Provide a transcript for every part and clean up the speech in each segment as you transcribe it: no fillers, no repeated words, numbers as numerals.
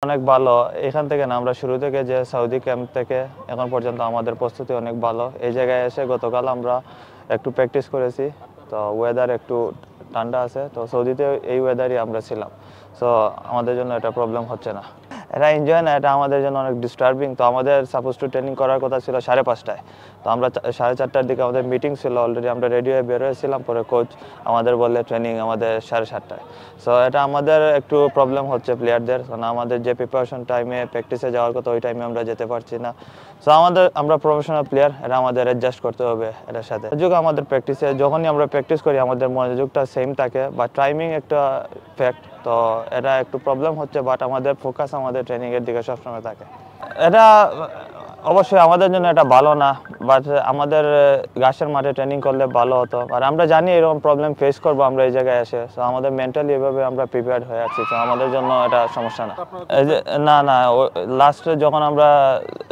অনেক ভালো। এখান থেকে না আমরা শুরু থেকে যে সৌদি ক্যাম্প থেকে এখন পর্যন্ত আমাদের প্রস্তুতি অনেক ভালো। এই জায়গায় এসে গতকাল আমরা একটু প্র্যাকটিস করেছি। তো ওয়েদার একটু ঠান্ডা আছে, তো সৌদিতে এই ওয়েদারই আমরা ছিলাম। সো আমাদের জন্য এটা প্রবলেম হচ্ছে না। এটা এনজয় না, এটা আমাদের জন্য অনেক ডিস্টার্বিং। তো আমাদের সাপোজ টু ট্রেনিং করার কথা ছিল 5:30টায়। তো আমরা 4:30টার দিকে আমাদের মিটিং ছিল, অলরেডি আমরা রেডি হয়ে বের হয়েছিলাম। পরে কোচ আমাদের বললে ট্রেনিং আমাদের 7:30টায়। সো এটা আমাদের একটু প্রবলেম হচ্ছে প্লেয়ারদের, কারণ আমাদের যে প্রিপারেশন টাইমে প্র্যাকটিসে যাওয়ার কথা ওই টাইমে আমরা যেতে পারছি না। সো আমরা প্রফেশনাল প্লেয়ার, এটা আমাদের অ্যাডজাস্ট করতে হবে এটার সাথে। যোগ আমাদের প্র্যাকটিসে যখনই আমরা প্র্যাকটিস করি আমাদের মনোযোগটা সেম থাকে, বা টাইমিং একটা ফ্যাক্ট। তো এটা একটু প্রবলেম হচ্ছে, বাট আমাদের ফোকাস আমাদের ট্রেনিংয়ের দিকে সবসময় থাকে। এটা অবশ্যই আমাদের জন্য এটা ভালো না, বাট আমাদের ঘাসের মাঠে ট্রেনিং করলে ভালো হতো। আর আমরা জানি এরকম প্রবলেম ফেস করবো আমরা এই জায়গায় এসে। সো আমাদের মেন্টালি এভাবে আমরা প্রিপেয়ার্ড হয়ে আছি, তো আমাদের জন্য এটা সমস্যা না। না, লাস্টে যখন আমরা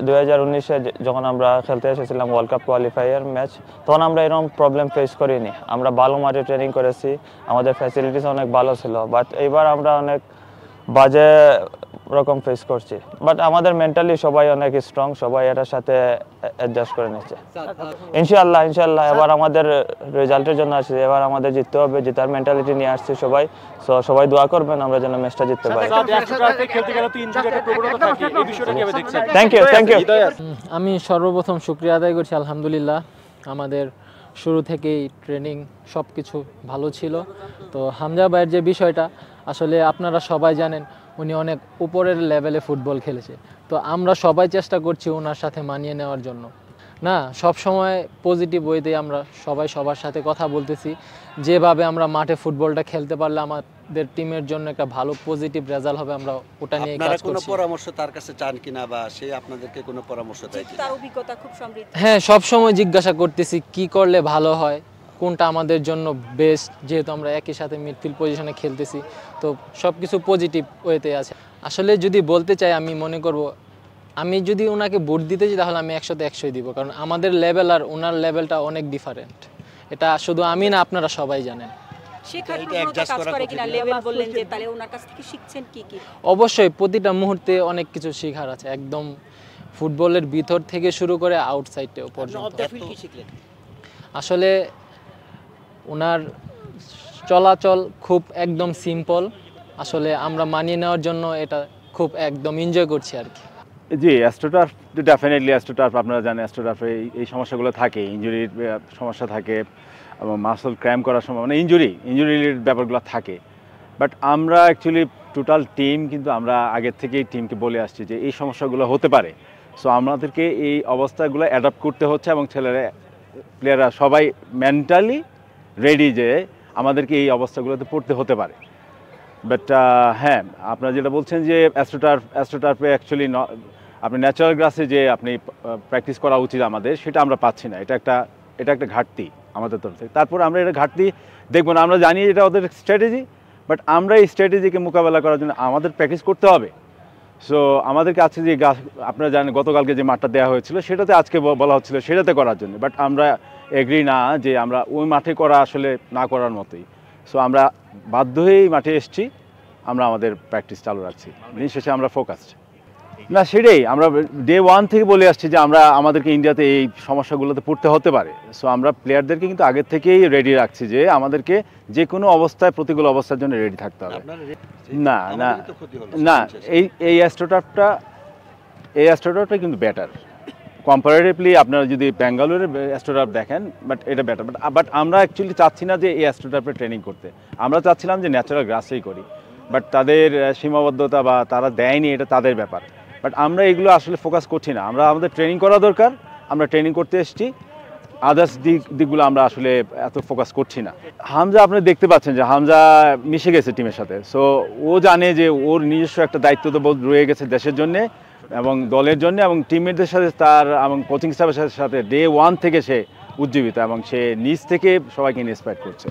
2019-এ যখন আমরা খেলতে এসেছিলাম ওয়ার্ল্ড কাপ কোয়ালিফায়ার ম্যাচ, তখন আমরা এরকম প্রবলেম ফেস করিনি। আমরা ভালো মাঠে ট্রেনিং করেছি, আমাদের ফ্যাসিলিটিস অনেক ভালো ছিল। বাট এইবার আমরা অনেক বাজে রকম ফেস করছি। বাট আমাদের মেন্টালি সবাই অনেক স্ট্রং, সবাই এটার সাথে অ্যাডজাস্ট করে নিচ্ছে। ইনশাআল্লাহ এবার আমাদের রেজাল্টের জন্য আসছে, এবার আমাদের জিততে হবে, জেতার মেন্টালিটি নিয়ে আসছি সবাই। সো সবাই দোয়া করবেন আমরা যেন ম্যাচটা জিততে পারি। Thank you. আমি সর্বপ্রথম শুকরিয়া আদায় করছি, আলহামদুলিল্লাহ আমাদের শুরু থেকেই ট্রেনিং সব কিছু ভালো ছিল। তো হামজা ভাইয়ের যে বিষয়টা, আসলে আপনারা সবাই জানেন উনি অনেক উপরের লেভেলে ফুটবল খেলেছে। তো আমরা সবাই চেষ্টা করছি ওনার সাথে মানিয়ে নেওয়ার জন্য। না, সব সময় পজিটিভ ওয়েতে আমরা সবাই সবার সাথে কথা বলতেছি, যেভাবে আমরা মাঠে ফুটবলটা খেলতে পারলে আমাদের টিমের জন্য একটা ভালো পজিটিভ রেজাল্ট হবে, আমরা ওটা নিয়ে কাজ করছি। আপনারা কোনো পরামর্শ তার কাছে চান কিনা, বা সে আপনাদেরকে কোনো পরামর্শ দেয় কিনা? তার অভিজ্ঞতা খুব সমৃদ্ধ। হ্যাঁ, সব সময় জিজ্ঞাসা করতেছি কি করলে ভালো হয়, কোনটা আমাদের জন্য বেস্ট, যেহেতু আমরা একই সাথে মিডফিল্ড পজিশনে খেলতেছি। তো সব কিছু পজিটিভ ওয়েতে আছে। আসলে যদি বলতে চাই, আমি মনে করব আমি যদি ওনাকে ভোট দিতে চাই তাহলে আমি 100তে 100 দিব, কারণ আমাদের লেভেল আর ওনার লেভেলটা অনেক ডিফারেন্ট। এটা শুধু আমি না, আপনারা সবাই জানেন। অবশ্যই প্রতিটা মুহূর্তে অনেক কিছু শেখার আছে, একদম ফুটবলের ভিতর থেকে শুরু করে আউটসাইডেও পর্যন্ত। আসলে ওনার চলাচল খুব একদম সিম্পল। আসলে আমরা মানিয়ে নেওয়ার জন্য এটা খুব একদম এনজয় করছি আর কি। জি, অ্যাস্ট্রোটার্ফ ডেফিনেটলি অ্যাস্ট্রোটার্ফ আপনারা জানেন, অ্যাস্ট্রোটার্ফে এই সমস্যাগুলো থাকে, ইঞ্জুরির সমস্যা থাকে, মাসল ক্র্যাম্প করার সময় মানে ইঞ্জুরির ব্যাপারগুলো থাকে। বাট আমরা অ্যাকচুয়ালি টোটাল টিম কিন্তু আমরা আগের থেকেই টিমকে বলে আসছি যে এই সমস্যাগুলো হতে পারে। সো আমাদেরকে এই অবস্থাগুলো অ্যাডাপ্ট করতে হচ্ছে, এবং প্লেয়াররা সবাই মেন্টালি রেডি যে আমাদেরকে এই অবস্থাগুলোতে পড়তে হতে পারে। বাট হ্যাঁ, আপনারা যেটা বলছেন যে অ্যাস্ট্রোটার্ফে অ্যাকচুয়ালি আপনি ন্যাচারাল গ্রাসে যে আপনি প্র্যাকটিস করা উচিত আমাদের, সেটা আমরা পাচ্ছি না। এটা একটা ঘাটতি আমাদের তরফ থেকে। তারপর আমরা এটা ঘাটতি দেখবো না, আমরা জানি এটা ওদের স্ট্র্যাটেজি, বাট আমরা এই স্ট্র্যাটেজিকে মোকাবেলা করার জন্য আমাদের প্র্যাকটিস করতে হবে। সো আমাদেরকে আজকে যে আপনারা জানেন গতকালকে যে মাঠটা দেওয়া হয়েছিল সেটাতে আজকে বলা হচ্ছিল সেটাতে করার জন্য, বাট আমরা এগ্রি না যে আমরা ওই মাঠে করা আসলে না করার মতোই। সো আমরা বাধ্য হয়েই মাঠে এসেছি, আমরা আমাদের প্র্যাকটিস চালু রাখছি, দিন শেষে আমরা ফোকাসড না। সেটাই আমরা ডে 1 থেকে বলে আসছি যে আমাদেরকে ইন্ডিয়াতে এই সমস্যাগুলোতে পড়তে হতে পারে। সো আমরা প্লেয়ারদেরকে কিন্তু আগের থেকেই রেডি রাখছি যে আমাদেরকে যে কোনো অবস্থায় প্রতিকূল অবস্থার জন্য রেডি থাকতে হবে। না, এই অ্যাস্ট্রোটার্ফটা কিন্তু বেটার কম্পারেটিভলি। আপনারা যদি ব্যাঙ্গালোরের অ্যাস্ট্রোটার্ফ দেখেন, বাট এটা বেটার। বাট আমরা অ্যাকচুয়ালি চাচ্ছি না যে এই অ্যাস্ট্রোটার্ফে ট্রেনিং করতে, আমরা চাচ্ছিলাম যে ন্যাচারাল গ্রাসেই করি। বাট তাদের সীমাবদ্ধতা বা তারা দেয়নি, এটা তাদের ব্যাপার। বাট আমরা এগুলো আসলে ফোকাস করছি না, আমাদের ট্রেনিং করা দরকার, আমরা ট্রেনিং করতে এসেছি। আদার্স দিকগুলো আমরা আসলে এত ফোকাস করছি না। হামজা আপনি দেখতে পাচ্ছেন যে হামজা মিশে গেছে টিমের সাথে। সো ও জানে যে ওর নিজস্ব একটা দায়িত্ব তো বোধ রয়ে গেছে দেশের জন্যে এবং দলের জন্য, এবং টিমমেটদের সাথে তার এবং কোচিং স্টাফের সাথে ডে 1 থেকে সে উজ্জীবিত, এবং সে নিজ থেকে সবাইকে ইন্সপায়ার করছে।